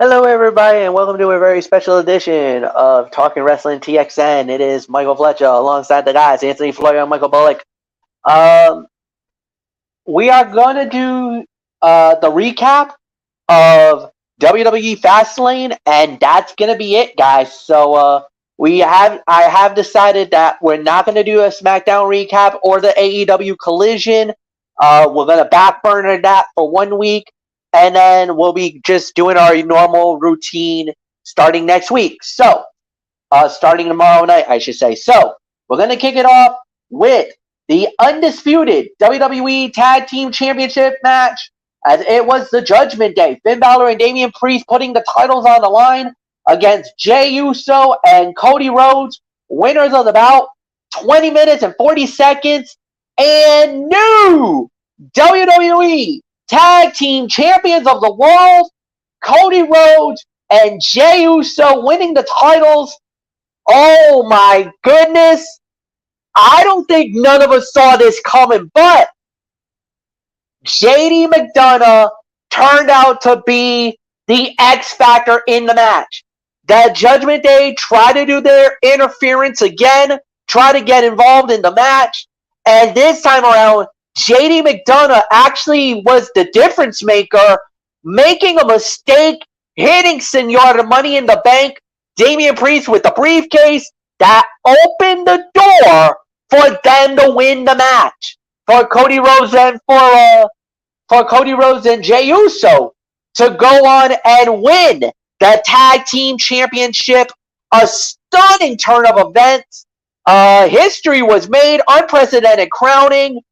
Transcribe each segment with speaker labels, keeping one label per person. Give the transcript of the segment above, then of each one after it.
Speaker 1: Hello, everybody, and welcome to a very special edition of Talking Wrestling TXN. It is Michael Fletcher alongside the guys, Anthony Floyd and Michael Bullock. Um, we are going to do the recap of WWE Fastlane, and that's going to be it, guys. So I have decided that we're not going to do a SmackDown recap or the AEW Collision. We're going to backburner that for 1 week, and then we'll be just doing our normal routine starting next week. So, starting tomorrow night, I should say. So, we're going to kick it off with the undisputed WWE Tag Team Championship match, as it was the Judgment Day. Finn Balor and Damian Priest putting the titles on the line against Jey Uso and Cody Rhodes, winners of the bout, 20 minutes and 40 seconds, and new WWE Tag Team Champions of the World, Cody Rhodes and Jey Uso winning the titles. Oh my goodness. I don't think none of us saw this coming, but JD McDonough turned out to be the X factor in the match. That Judgment Day tried to do their interference again, try to get involved in the match, and this time around, JD McDonough actually was the difference maker, making a mistake, hitting Senor the Money in the Bank, Damian Priest with the briefcase, that opened the door for them to win the match. For Cody Rhodes and Jey Uso to go on and win the Tag Team Championship. A stunning turn of events. History was made, unprecedented crowning,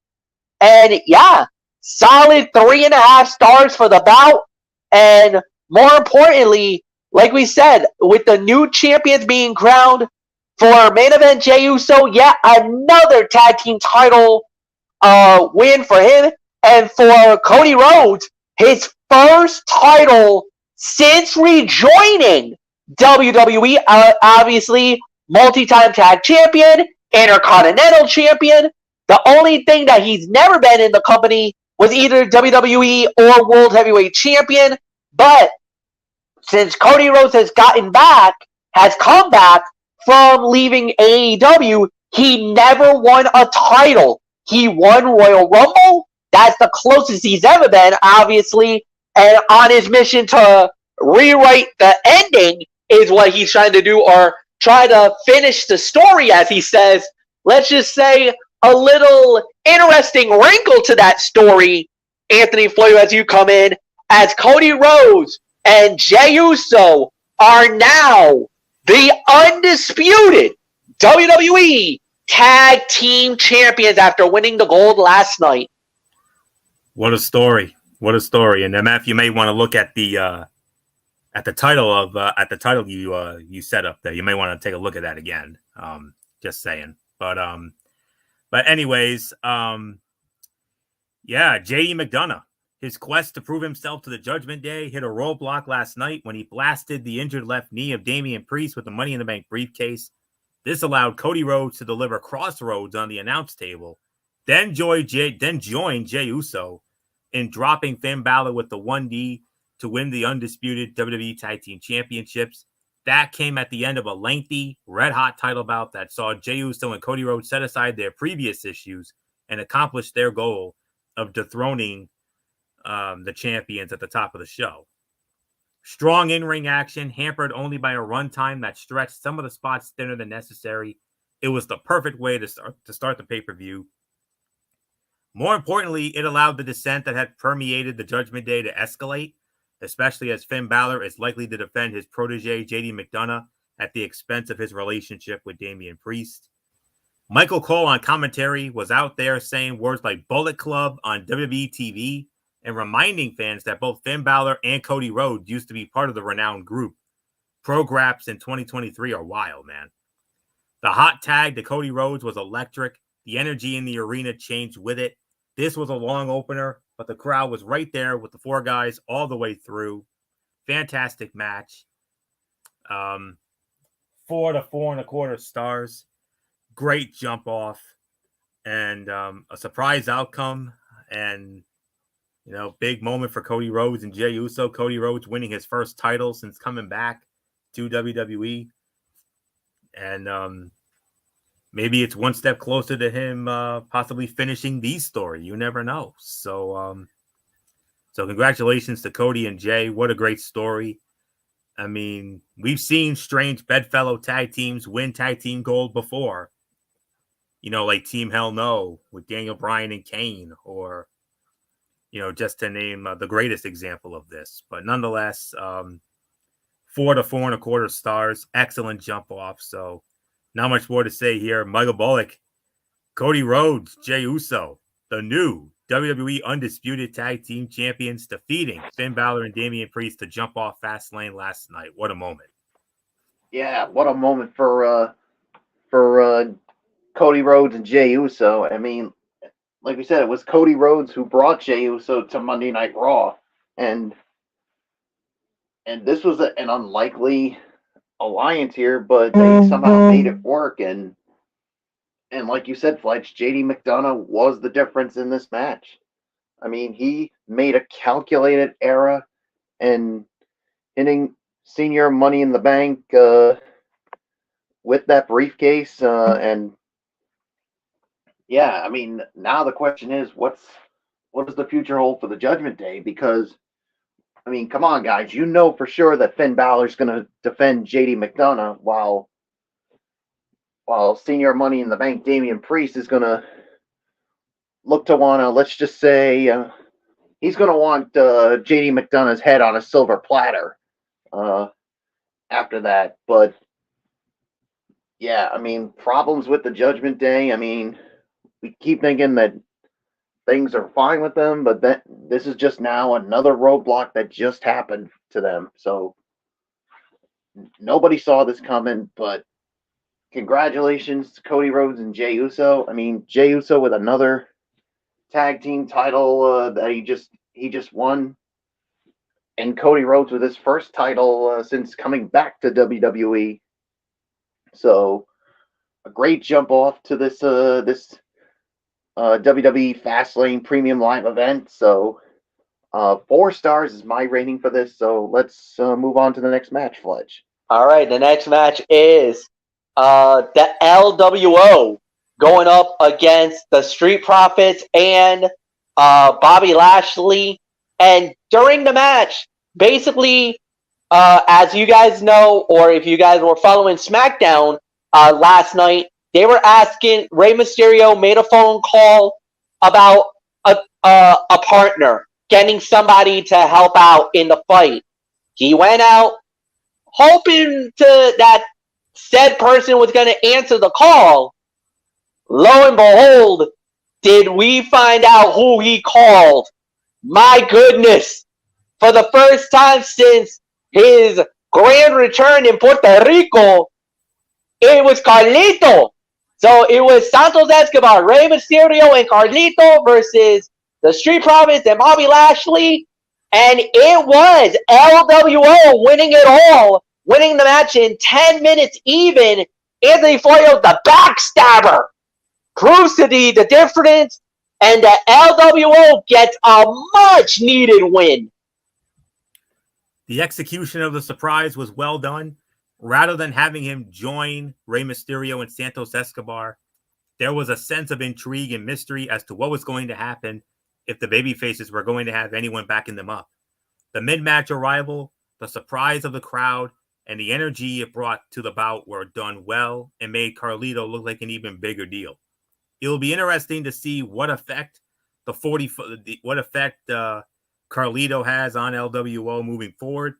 Speaker 1: and yeah, solid 3.5 stars for the bout. And more importantly, like we said, with the new champions being crowned for main event Jey Uso, yet another tag team title win for him. And for Cody Rhodes, his first title since rejoining WWE, obviously multi-time tag champion, intercontinental champion. The only thing that he's never been in the company was either WWE or World Heavyweight Champion. But since Cody Rhodes has come back from leaving AEW, he never won a title. He won Royal Rumble. That's the closest he's ever been, obviously. And on his mission to rewrite the ending is what he's trying to do, or try to finish the story, as he says. Let's just say a little interesting wrinkle to that story, Anthony Floyd, as you come in, as Cody Rhodes and Jey Uso are now the undisputed WWE Tag Team Champions after winning the gold last night.
Speaker 2: What a story! What a story! And Matt, you may want to look at the title you set up there. You may want to take a look at that again. Just saying. But anyways, J.E. McDonough. His quest to prove himself to the Judgment Day hit a roadblock last night when he blasted the injured left knee of Damian Priest with the Money in the Bank briefcase. This allowed Cody Rhodes to deliver Crossroads on the announce table, then join Jey Uso in dropping Finn Balor with the 1D to win the undisputed WWE Tag Team Championships. That came at the end of a lengthy, red-hot title bout that saw Jey Uso and Cody Rhodes set aside their previous issues and accomplish their goal of dethroning the champions at the top of the show. Strong in-ring action, hampered only by a runtime that stretched some of the spots thinner than necessary. It was the perfect way to start the pay-per-view. More importantly, it allowed the dissent that had permeated the Judgment Day to escalate, especially as Finn Balor is likely to defend his protege, JD McDonough, at the expense of his relationship with Damian Priest. Michael Cole on commentary was out there saying words like Bullet Club on WWE TV and reminding fans that both Finn Balor and Cody Rhodes used to be part of the renowned group. Pro-Graps in 2023 are wild, man. The hot tag to Cody Rhodes was electric. The energy in the arena changed with it. This was a long opener, but the crowd was right there with the four guys all the way through. Fantastic match. 4 to 4.25 stars. Great jump off and a surprise outcome. And Big moment for Cody Rhodes and Jey Uso. Cody Rhodes winning his first title since coming back to WWE. And maybe it's one step closer to him possibly finishing the story. You never know. So congratulations to Cody and Jey. What a great story. I mean, we've seen strange bedfellow tag teams win tag team gold before. Like Team Hell No with Daniel Bryan and Kane, or just to name the greatest example of this. But nonetheless, 4 to 4.25 stars, excellent jump off. So not much more to say here. Michael Bullock, Cody Rhodes, Jey Uso, the new WWE Undisputed Tag Team Champions, defeating Finn Balor and Damian Priest to jump off Fastlane last night. What a moment!
Speaker 3: Yeah, what a moment for Cody Rhodes and Jey Uso. I mean, like we said, it was Cody Rhodes who brought Jey Uso to Monday Night Raw, and this was an unlikely alliance here, but they somehow made it work. And like you said, Fletch, JD McDonough was the difference in this match. I mean, he made a calculated error and hitting Senior Money in the Bank with that briefcase, and yeah, I mean, now the question is, what does the future hold for the Judgment Day? Because, I mean, come on, guys, you know for sure that Finn Balor's going to defend JD McDonough, while Senior Money in the Bank Damian Priest is going to look to want to, let's just say, he's going to want JD McDonough's head on a silver platter after that. But yeah, I mean, problems with the Judgment Day. I mean, we keep thinking that things are fine with them, but this is just now another roadblock that just happened to them. So nobody saw this coming, but congratulations to Cody Rhodes and Jey Uso. I mean, Jey Uso with another tag team title that he just won, and Cody Rhodes with his first title since coming back to WWE. So a great jump off to this WWE Fastlane Premium Live event. So 4 stars is my rating for this. So let's move on to the next match, Fletch.
Speaker 1: All right, the next match is the LWO going up against the Street Profits and Bobby Lashley. And during the match, basically, as you guys know, or if you guys were following SmackDown last night, they were asking, Rey Mysterio made a phone call about a partner, getting somebody to help out in the fight. He went out hoping that said person was going to answer the call. Lo and behold, did we find out who he called? My goodness. For the first time since his grand return in Puerto Rico, it was Carlito. So it was Santos Escobar, Rey Mysterio, and Carlito versus the Street Profits and Bobby Lashley. And it was LWO winning it all, winning the match in 10 minutes even. Anthony Florio, the backstabber, proves to be the difference, and the LWO gets a much needed win.
Speaker 2: The execution of the surprise was well done. Rather than having him join Rey Mysterio and Santos Escobar, there was a sense of intrigue and mystery as to what was going to happen if the babyfaces were going to have anyone backing them up. The mid-match arrival, the surprise of the crowd, and the energy it brought to the bout were done well and made Carlito look like an even bigger deal. It'll be interesting to see what effect Carlito has on LWO moving forward,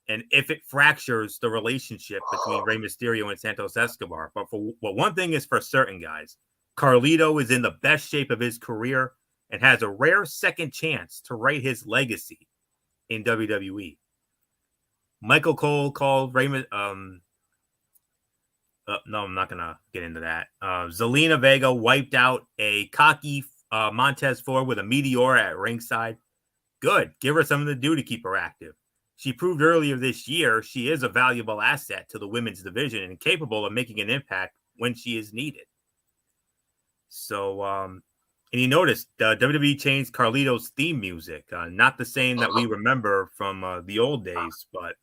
Speaker 2: and if it fractures the relationship between Rey Mysterio and Santos Escobar. But one thing is for certain, guys, Carlito is in the best shape of his career and has a rare second chance to write his legacy in WWE. Michael Cole called Raymond. No, I'm not gonna get into that. Zelina Vega wiped out a cocky Montez Ford with a meteor at ringside. Good, give her something to do to keep her active. She proved earlier this year she is a valuable asset to the women's division and capable of making an impact when she is needed. So And you noticed WWE changed Carlito's theme music. Not the same that we remember from the old days, but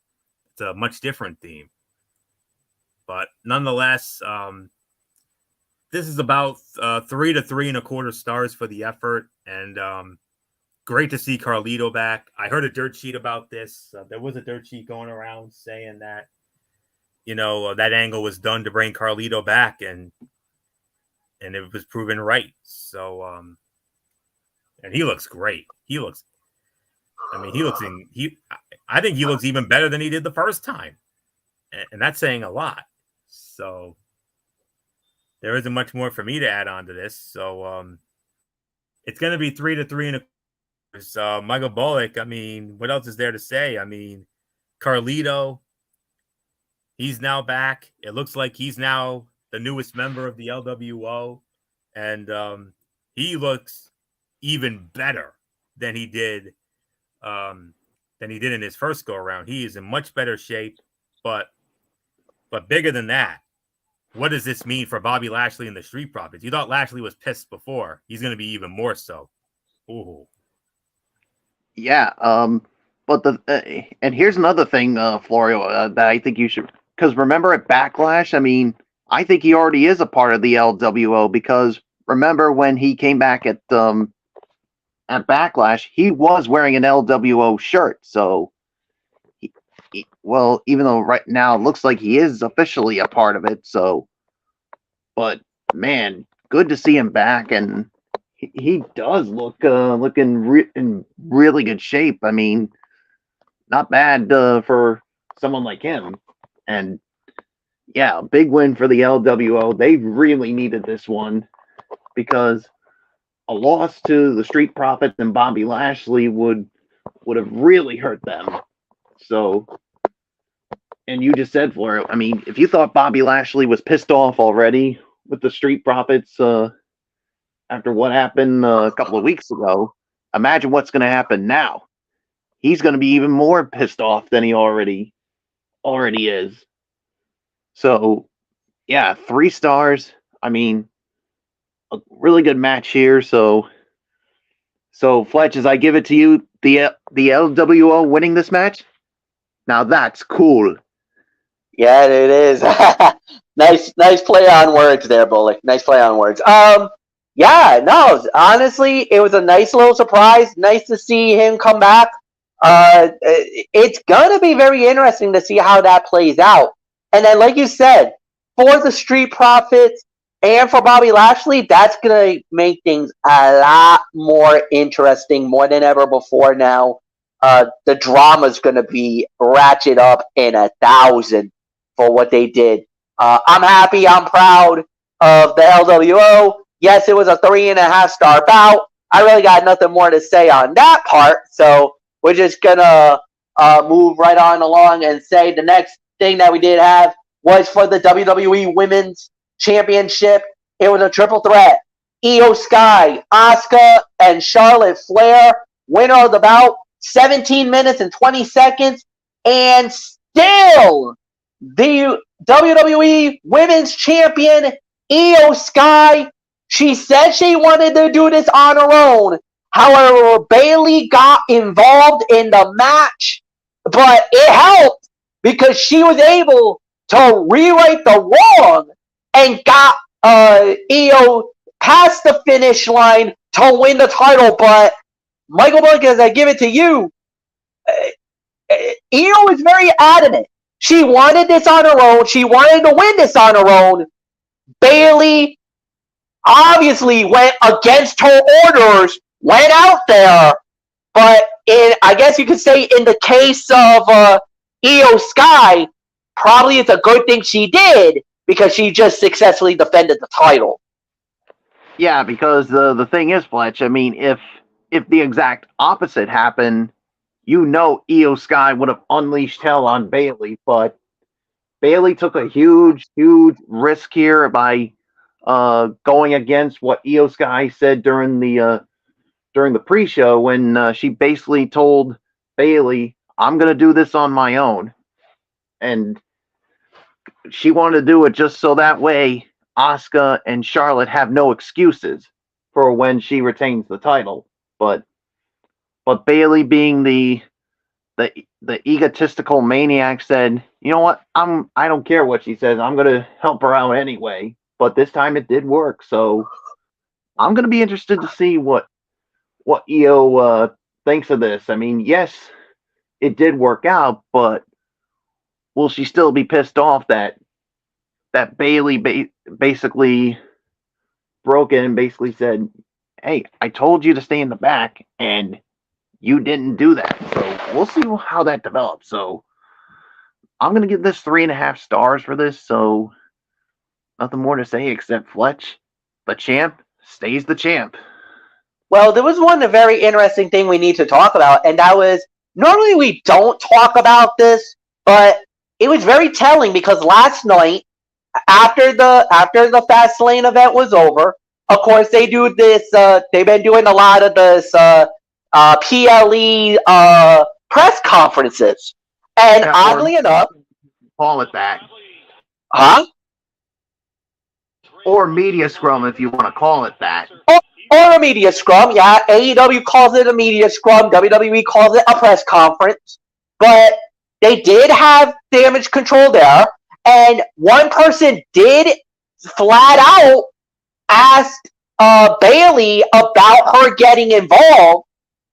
Speaker 2: it's a much different theme. But nonetheless, this is about 3 to 3.25 stars for the effort. And great to see Carlito back. I heard a dirt sheet about this. There was a dirt sheet going around saying that, that angle was done to bring Carlito back, and it was proven right. So, and he looks great. I think he looks even better than he did the first time. And that's saying a lot. So there isn't much more for me to add on to this. So it's going to be 3 to 3.25. Michael Bullock, I mean, what else is there to say? I mean, Carlito, he's now back. It looks like he's now the newest member of the LWO. And he looks even better than he did in his first go around. He is in much better shape, but bigger than that, what does this mean for Bobby Lashley and the Street Profits? You thought Lashley was pissed before. He's going to be even more so. Ooh.
Speaker 3: Yeah. But and here's another thing, Florio, that I think you should, because remember at Backlash, I mean, I think he already is a part of the LWO, because remember when he came back at Backlash, he was wearing an LWO shirt. So, well, even though right now it looks like he is officially a part of it. So, but man, good to see him back, and he does look in really good shape. I mean, not bad for someone like him. And yeah, big win for the LWO. They really needed this one, because a loss to the Street Profits and Bobby Lashley would have really hurt them. So, and you just said, Flora, I mean, if you thought Bobby Lashley was pissed off already with the Street Profits after what happened a couple of weeks ago, imagine what's going to happen now. He's going to be even more pissed off than he already is. So, yeah, 3 stars. I mean, a really good match here. So Fletch, as I give it to you, the LWO winning this match. Now that's cool.
Speaker 1: Yeah, it is. Nice play on words there, Bullock. Nice play on words. Yeah, no, honestly, it was a nice little surprise. Nice to see him come back. It's gonna be very interesting to see how that plays out. And then, like you said, for the Street Profits and for Bobby Lashley, that's gonna make things a lot more interesting, more than ever before now. The drama's gonna be ratchet up in 1,000 for what they did. I'm happy. I'm proud of the LWO. Yes, it was a 3.5-star bout. I really got nothing more to say on that part. So we're just gonna move right on along and say the next thing that we did have was for the WWE Women's Championship. It was a triple threat. Io Sky, Asuka, and Charlotte Flair. Winner of the bout, 17 minutes and 20 seconds. And still, the WWE Women's Champion, Io Sky, she said she wanted to do this on her own. However, Bayley got involved in the match, but it helped because she was able to rewrite the wrong and got Io past the finish line to win the title. But Michael Bullock, as I give it to you, Io is very adamant. She wanted this on her own. She wanted to win this on her own. Bayley obviously went against her orders, went out there, but I guess you could say in the case of Io Sky, probably it's a good thing she did because she just successfully defended the title.
Speaker 3: Yeah, because the thing is, Fletch, I mean, if the exact opposite happened, Io Sky would have unleashed hell on Bayley, but Bayley took a huge risk here by going against what Io Sky said during the pre-show when she basically told Bayley, "I'm going to do this on my own," and she wanted to do it just so that way Asuka and Charlotte have no excuses for when she retains the title. But Bayley, being the egotistical maniac, said, "You know what? I don't care what she says. I'm gonna help her out anyway." But this time it did work, so I'm gonna be interested to see what Io thinks of this. I mean, yes, it did work out, but will she still be pissed off that Bayley basically broke in and basically said, "Hey, I told you to stay in the back, and you didn't do that." So we'll see how that develops. So I'm gonna give this 3.5 stars for this. So nothing more to say except Fletch, the champ, stays the champ.
Speaker 1: Well, there was one very interesting thing we need to talk about, and that was, normally we don't talk about this, but it was very telling because last night, after the Fastlane event was over, of course they do this. They've been doing a lot of this PLE press conferences, and
Speaker 3: Yeah,
Speaker 1: oddly enough,
Speaker 3: call it that,
Speaker 1: huh?
Speaker 3: or media scrum if you want to call it that.
Speaker 1: Or a media scrum, yeah. AEW calls it a media scrum. WWE calls it a press conference. But they did have damage control there, and one person did flat out ask Bayley about her getting involved,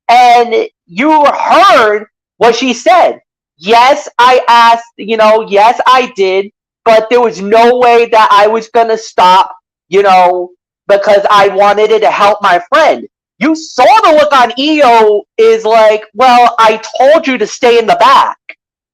Speaker 1: and you heard what she said. Yes, I asked, yes, I did, but there was no way that I was going to stop, because I wanted it to help my friend. You saw the look on Io is like, well, I told you to stay in the back.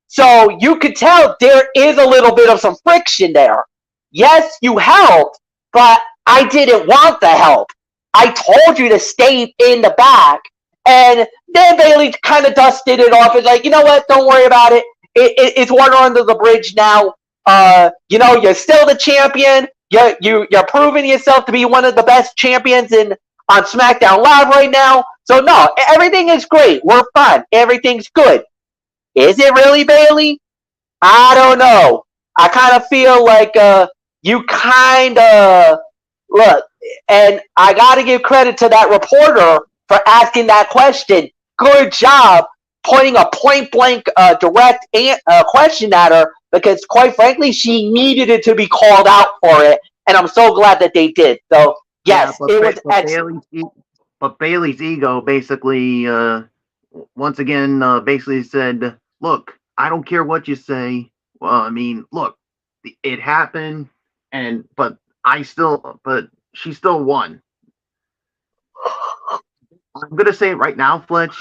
Speaker 1: So you could tell there is a little bit of some friction there. Yes, you helped, but I didn't want the help. I told you to stay in the back. And then Bayley kind of dusted it off. It's like, you know what? Don't worry about it. It's water under the bridge now. You're still the champion. You're proving yourself to be one of the best champions on SmackDown Live right now. So no, everything is great. We're fine. Everything's good. Is it really, Bayley? I don't know. I kind of feel like you kind of look, and I got to give credit to that reporter for asking that question. Good job pointing a point-blank, direct question at her, because, quite frankly, she needed it to be called out for it, and I'm so glad that they did. So, yes,
Speaker 3: yeah,
Speaker 1: it was excellent.
Speaker 3: But Bayley's ego basically, once again, basically said, "Look, I don't care what you say. Well, I mean, look, it happened, but she still won." I'm gonna say it right now, Fletch.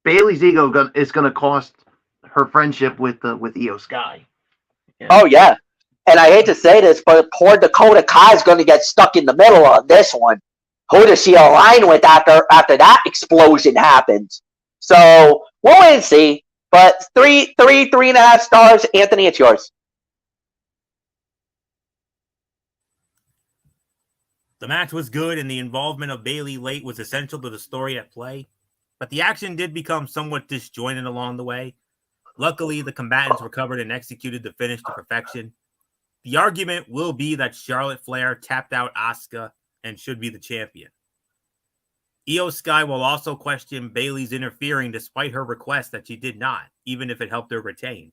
Speaker 3: Bayley's ego is gonna cost her friendship with Io Sky.
Speaker 1: Yeah. Oh yeah, and I hate to say this, but poor Dakota Kai is going to get stuck in the middle of this one. Who does she align with after that explosion happens? So we'll wait and see. But 3.5 stars. Anthony, it's yours.
Speaker 2: The match was good, and the involvement of Bayley late was essential to the story at play. But the action did become somewhat disjointed along the way. Luckily, the combatants recovered and executed the finish to perfection. The argument will be that Charlotte Flair tapped out Asuka and should be the champion. Io Sky will also question Bayley's interfering despite her request that she did not, even if it helped her retain.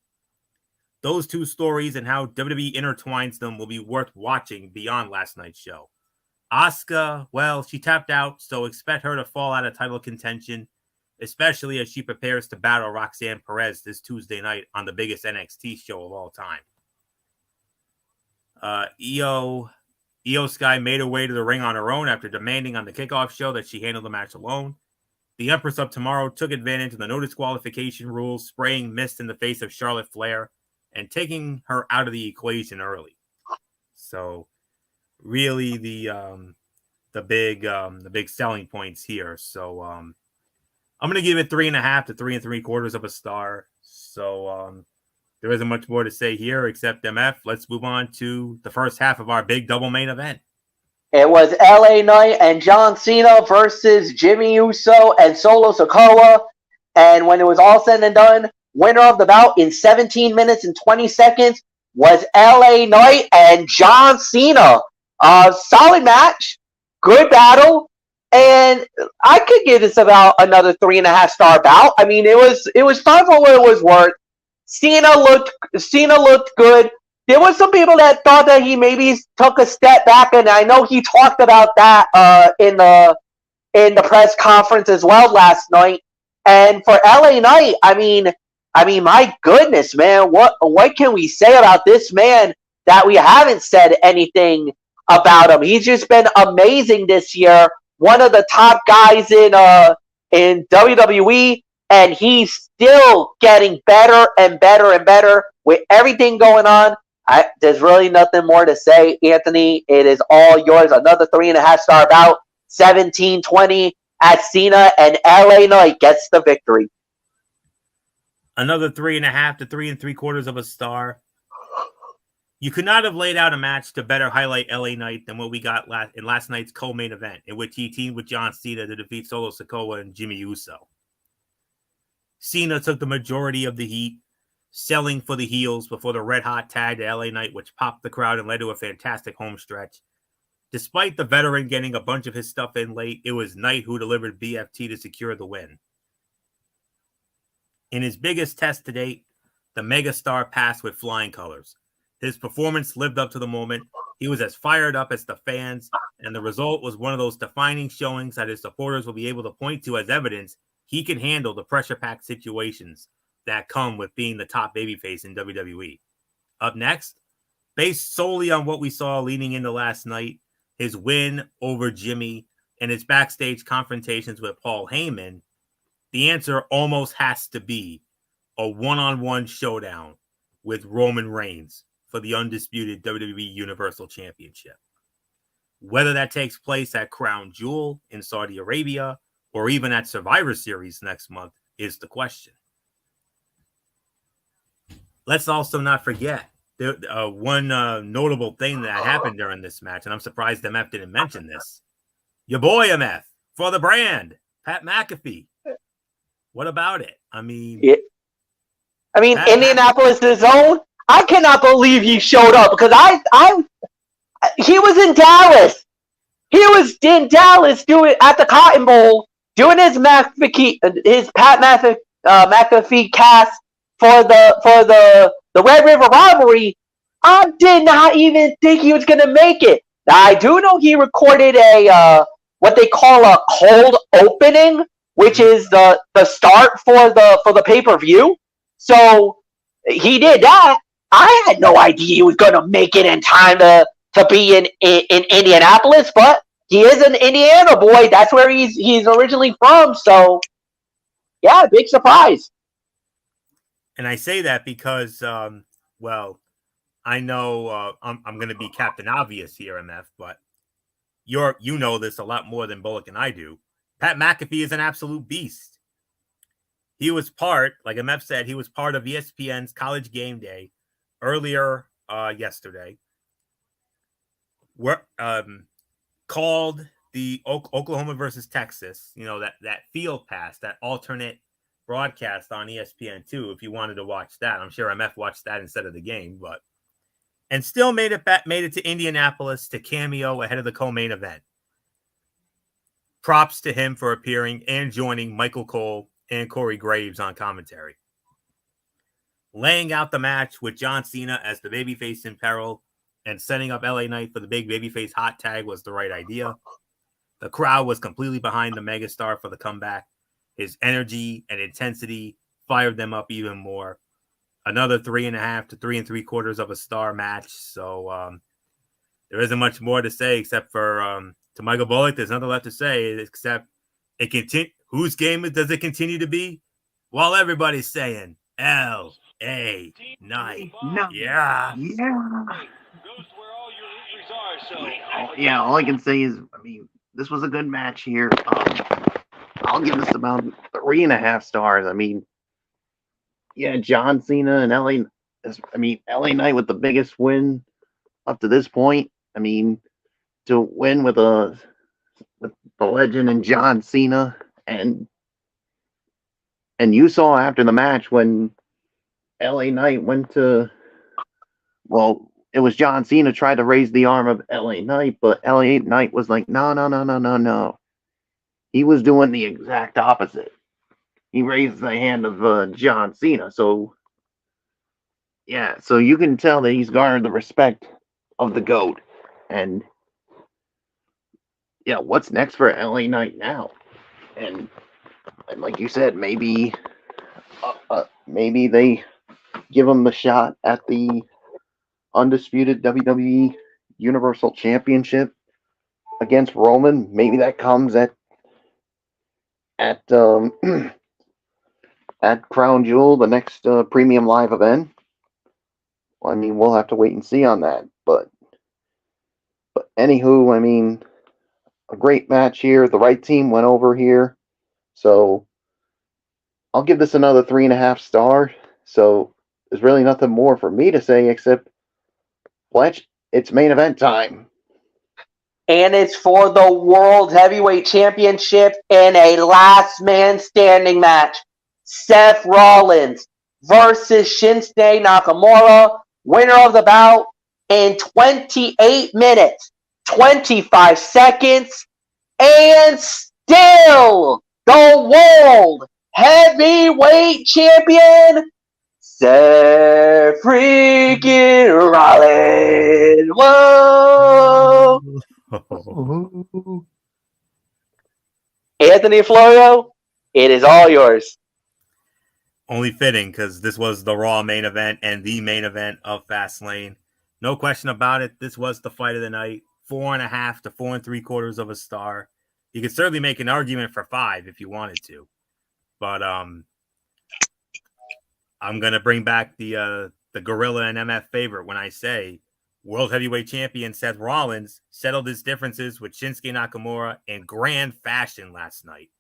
Speaker 2: Those two stories and how WWE intertwines them will be worth watching beyond last night's show. Asuka, well, she tapped out, so expect her to fall out of title contention, especially as she prepares to battle Roxanne Perez this Tuesday night on the biggest NXT show of all time. Io Sky made her way to the ring on her own after demanding on the kickoff show that she handle the match alone. The Empress of Tomorrow took advantage of the no disqualification rules, spraying mist in the face of Charlotte Flair and taking her out of the equation early. So really the big selling points here. So I'm going to give it 3.5 to 3 3/4 of a star. So there isn't much more to say here except MF. Let's move on to the first half of our big double main event.
Speaker 1: It was LA Knight and John Cena versus Jimmy Uso and Solo Sikoa. And when it was all said and done, winner of the bout in 17 minutes and 20 seconds was LA Knight and John Cena. Solid match. Good battle. And I could give this about another 3.5 star bout. I mean, it was fun for what it was worth. Cena looked good. There was some people that thought that he maybe took a step back, and I know he talked about that in the press conference as well last night. And for LA Knight, I mean, my goodness, man, what can we say about this man that we haven't said anything about him? He's just been amazing this year. One of the top guys in WWE, and he's still getting better and better and better with everything going on. There's really nothing more to say, Anthony. It is all yours. Another 3.5 star bout, 17-20 at Cena, and LA Knight gets the victory.
Speaker 2: Another 3.5 to 3.75 of a star. You could not have laid out a match to better highlight LA Knight than what we got in last night's co-main event, in which he teamed with John Cena to defeat Solo Sikoa and Jimmy Uso. Cena took the majority of the heat, selling for the heels before the red-hot tag to LA Knight, which popped the crowd and led to a fantastic home stretch. Despite the veteran getting a bunch of his stuff in late, it was Knight who delivered BFT to secure the win. In his biggest test to date, the megastar passed with flying colors. His performance lived up to the moment. He was as fired up as the fans, and the result was one of those defining showings that his supporters will be able to point to as evidence he can handle the pressure-packed situations that come with being the top babyface in WWE. Up next, based solely on what we saw leading into last night, his win over Jimmy, and his backstage confrontations with Paul Heyman, the answer almost has to be a one-on-one showdown with Roman Reigns for the undisputed WWE Universal Championship. Whether that takes place at Crown Jewel in Saudi Arabia or even at Survivor Series next month is the question. Let's also not forget one notable thing that happened during this match, and I'm surprised MF didn't mention this. Your boy MF, for the brand, Pat McAfee. What about it? I mean,
Speaker 1: Indianapolis' own. I cannot believe he showed up because he was in Dallas. He was in Dallas doing at the Cotton Bowl doing his Pat McAfee cast for the Red River rivalry. I did not even think he was gonna make it. Now, I do know he recorded a what they call a cold opening, which is the start for the pay-per-view. So he did that. I had no idea he was gonna make it in time to be in Indianapolis, but he is an Indiana boy. That's where he's originally from. So yeah, big surprise.
Speaker 2: And I say that because, I know I'm going to be Captain Obvious here, MF, but you know this a lot more than Bullock and I do. Pat McAfee is an absolute beast. He was part, like MF said, he was part of ESPN's College Game Day earlier yesterday. Called the Oklahoma versus Texas, that field pass, that alternate broadcast on ESPN2 if you wanted to watch that. I'm sure MF watched that instead of the game, and still made it to Indianapolis to cameo ahead of the co-main event. Props to him for appearing and joining Michael Cole and Corey Graves on commentary. Laying out the match with John Cena as the babyface in peril and setting up LA Knight for the big babyface hot tag was the right idea. The crowd was completely behind the megastar for the comeback. His energy and intensity fired them up even more. Another 3.5 to 3.75 of a star match. So there isn't much more to say except for to Michael Bullock. There's nothing left to say except it continue. Whose game does it continue to be? Well, everybody's saying LA Knight. Yeah.
Speaker 3: Yeah, all I can say is, this was a good match here. I'll give this about 3.5 stars. John Cena and LA Knight with the biggest win up to this point. To win with the legend and John Cena, and you saw after the match when LA Knight went to, it was John Cena tried to raise the arm of LA Knight, but LA Knight was like, no. he was doing the exact opposite. He raised the hand of John Cena. So, yeah, so you can tell that he's garnered the respect of the GOAT. And, yeah, what's next for LA Knight now? And like you said, maybe they give him the shot at the undisputed WWE Universal Championship against Roman. Maybe that comes at at Crown Jewel, the next premium live event. Well, I mean, we'll have to wait and see on that. But anywho, I mean, a great match here. The right team went over here, so I'll give this another 3.5 stars. So there's really nothing more for me to say except, Fletch, it's main event time.
Speaker 1: And it's for the World Heavyweight Championship in a last man standing match. Seth Rollins versus Shinsuke Nakamura, winner of the bout in 28 minutes, 25 seconds, and still the World Heavyweight Champion, Seth freaking Rollins. Whoa! Anthony Florio, it is all yours.
Speaker 2: Only fitting, because this was the Raw main event and the main event of Fastlane. No question about it. This was the fight of the night. 4.5 to 4 3/4 of a star. You could certainly make an argument for 5 if you wanted to, but I'm gonna bring back the Gorilla and MF favorite when I say World Heavyweight Champion Seth Rollins settled his differences with Shinsuke Nakamura in grand fashion last night,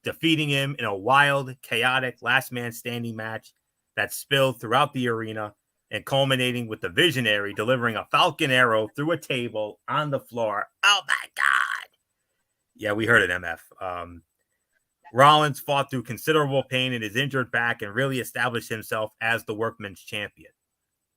Speaker 2: defeating him in a wild, chaotic last man standing match that spilled throughout the arena and culminating with the Visionary delivering a Falcon Arrow through a table on the floor. Oh my God. Yeah, we heard it, MF. Rollins fought through considerable pain in his injured back and really established himself as the workman's champion.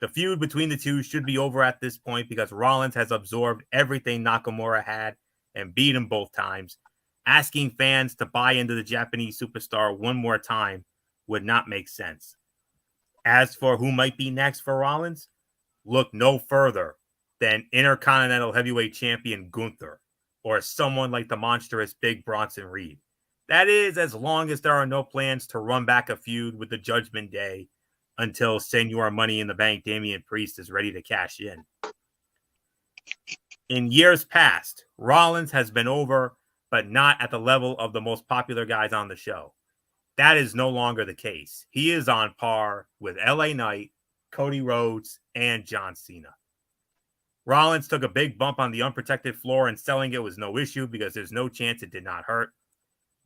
Speaker 2: The feud between the two should be over at this point because Rollins has absorbed everything Nakamura had and beat him both times. Asking fans to buy into the Japanese superstar one more time would not make sense. As for who might be next for Rollins, look no further than Intercontinental Heavyweight Champion Gunther or someone like the monstrous Big Bronson Reed. That is, as long as there are no plans to run back a feud with the Judgment Day until Senor Money in the Bank Damian Priest is ready to cash in. In years past, Rollins has been over, but not at the level of the most popular guys on the show. That is no longer the case. He is on par with LA Knight, Cody Rhodes, and John Cena. Rollins took a big bump on the unprotected floor, and selling it was no issue because there's no chance it did not hurt.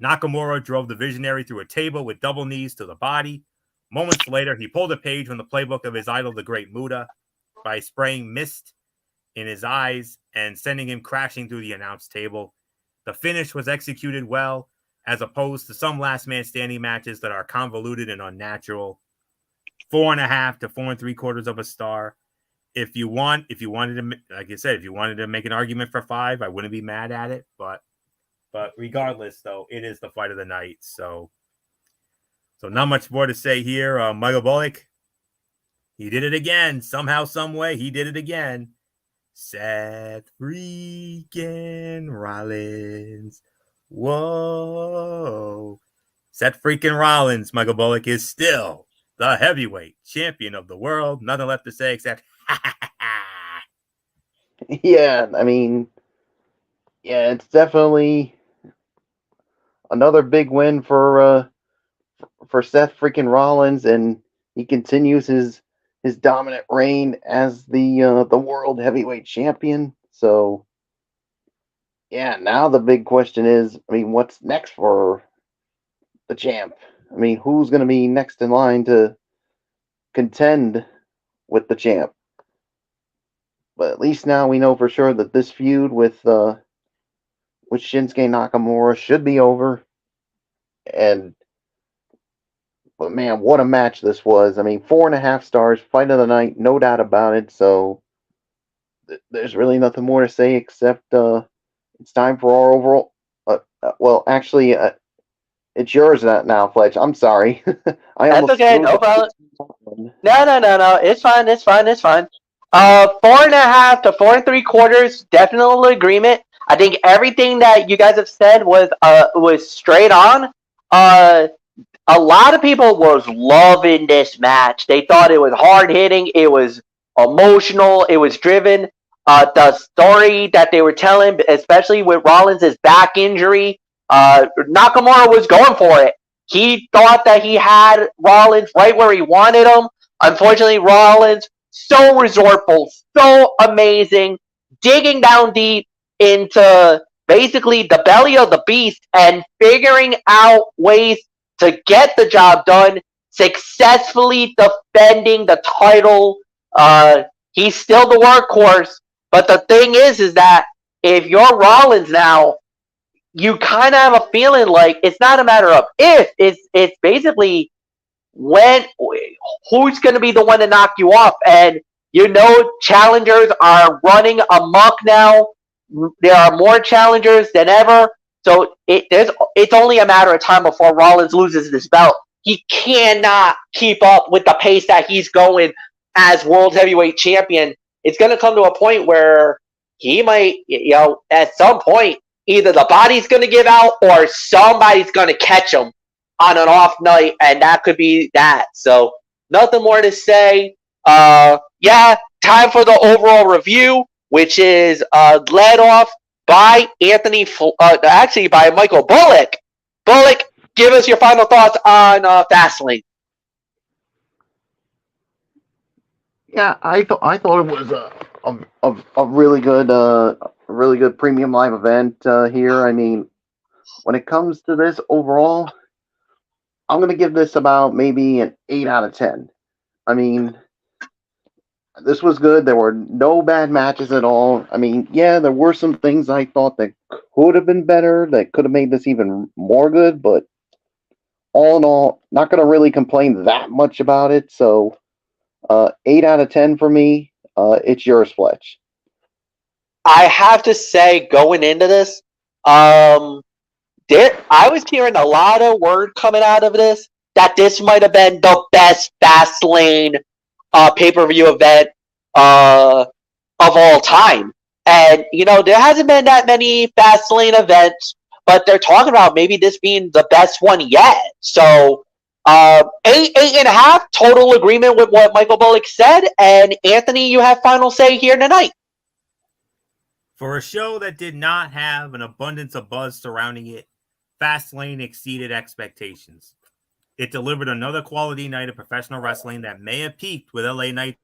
Speaker 2: Nakamura drove the Visionary through a table with double knees to the body. Moments later, he pulled a page from the playbook of his idol, the Great Muta, by spraying mist in his eyes and sending him crashing through the announce table. The finish was executed well, as opposed to some last man standing matches that are convoluted and unnatural. 4.5 to 4 3/4 of a star. If you wanted to, like I said, if you wanted to make an argument for 5, I wouldn't be mad at it. But regardless, though, it is the fight of the night. So not much more to say here. Michael Bullock, he did it again. Somehow, some way, he did it again. Seth freaking Rollins. Whoa. Seth freaking Rollins, Michael Bullock, is still the heavyweight champion of the world. Nothing left to say except
Speaker 3: Yeah, I mean, yeah, it's definitely another big win for Seth freaking Rollins, and he continues his dominant reign as the world heavyweight champion. So, yeah, now the big question is, I mean, what's next for the champ? I mean, who's going to be next in line to contend with the champ? But at least now we know for sure that this feud with Shinsuke Nakamura should be over. But man, what a match this was. I mean, 4.5 stars, fight of the night, no doubt about it. So there's really nothing more to say except it's time for our overall well, actually, it's yours now, Fletch. I'm sorry. I
Speaker 1: That's
Speaker 3: almost
Speaker 1: okay,
Speaker 3: screwed
Speaker 1: no
Speaker 3: up.
Speaker 1: problem. No. It's fine. It's fine. It's fine. 4.5 to 4 3/4, definitely agreement. I think everything that you guys have said was straight on. A lot of people was loving this match. They thought it was hard hitting. It was emotional. It was driven. The story that they were telling, especially with Rollins' back injury, Nakamura was going for it. He thought that he had Rollins right where he wanted him. Unfortunately, Rollins, so resourceful, so amazing, digging down deep into basically the belly of the beast and figuring out ways to get the job done, successfully defending the title. He's still the workhorse, but the thing is that if you're Rollins now, you kind of have a feeling like it's not a matter of if, it's basically when, who's going to be the one to knock you off. And challengers are running amok now. There are more challengers than ever. So it's only a matter of time before Rollins loses this belt. He cannot keep up with the pace that he's going as World Heavyweight Champion. It's going to come to a point where he might, at some point, either the body's going to give out or somebody's going to catch him on an off night, and that could be that. So nothing more to say. Time for the overall review, which is led off by by Michael Bullock. Bullock, give us your final thoughts on Fastlane.
Speaker 3: Yeah, I thought it was a really good premium live event here. I mean, when it comes to this overall, I'm gonna give this about maybe an 8 out of 10. I mean, this was good. There were no bad matches at all. I mean, yeah, there were some things I thought that could have been better, that could have made this even more good, but all in all, not going to really complain that much about it. So, 8 out of 10 for me. It's yours, Fletch.
Speaker 1: I have to say, going into this, I was hearing a lot of word coming out of this that this might have been the best Fastlane pay-per-view event of all time. And, there hasn't been that many Fastlane events, but they're talking about maybe this being the best one yet. So, 8.5, total agreement with what Michael Bullock said. And Anthony, you have final say here tonight.
Speaker 2: For a show that did not have an abundance of buzz surrounding it, Fastlane exceeded expectations. It delivered another quality night of professional wrestling that may have peaked with LA Knight's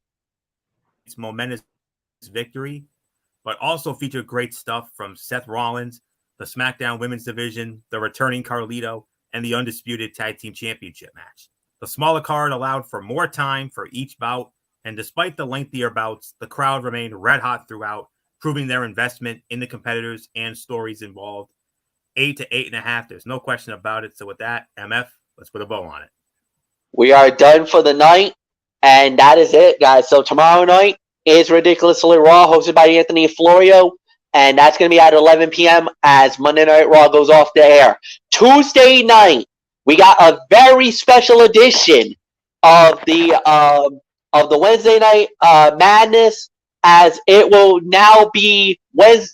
Speaker 2: momentous victory, but also featured great stuff from Seth Rollins, the SmackDown Women's Division, the returning Carlito, and the undisputed Tag Team Championship match. The smaller card allowed for more time for each bout, and despite the lengthier bouts, the crowd remained red hot throughout, proving their investment in the competitors and stories involved. 8 to 8.5, there's no question about it. So with that, MF, let's put a bow on it.
Speaker 1: We are done for the night, and that is it, guys. So tomorrow night is Ridiculously Raw, hosted by Anthony Florio, and that's going to be at 11 p.m. as Monday Night Raw goes off the air. Tuesday night, we got a very special edition of the Wednesday Night Madness, as it will now be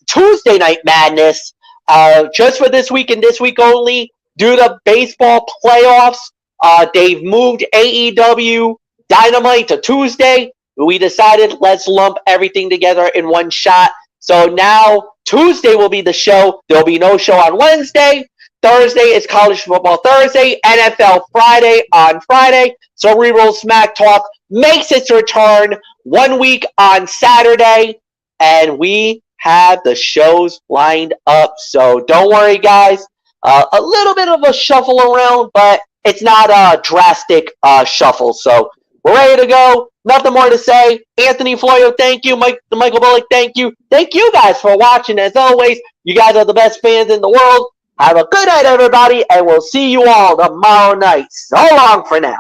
Speaker 1: Tuesday Night Madness, just for this week and this week only, due to baseball playoffs. They've moved AEW Dynamite to Tuesday. We decided let's lump everything together in one shot. So now Tuesday will be the show. There'll be no show on Wednesday. Thursday is College Football Thursday. NFL Friday on Friday. So Reroll Smack Talk makes its return 1 week on Saturday. And we have the shows lined up. So don't worry, guys. A little bit of a shuffle around, but it's not a drastic shuffle. So we're ready to go. Nothing more to say. Anthony Florio, thank you. Michael Bullock, thank you. Thank you guys for watching. As always, you guys are the best fans in the world. Have a good night, everybody, and we'll see you all tomorrow night. So long for now.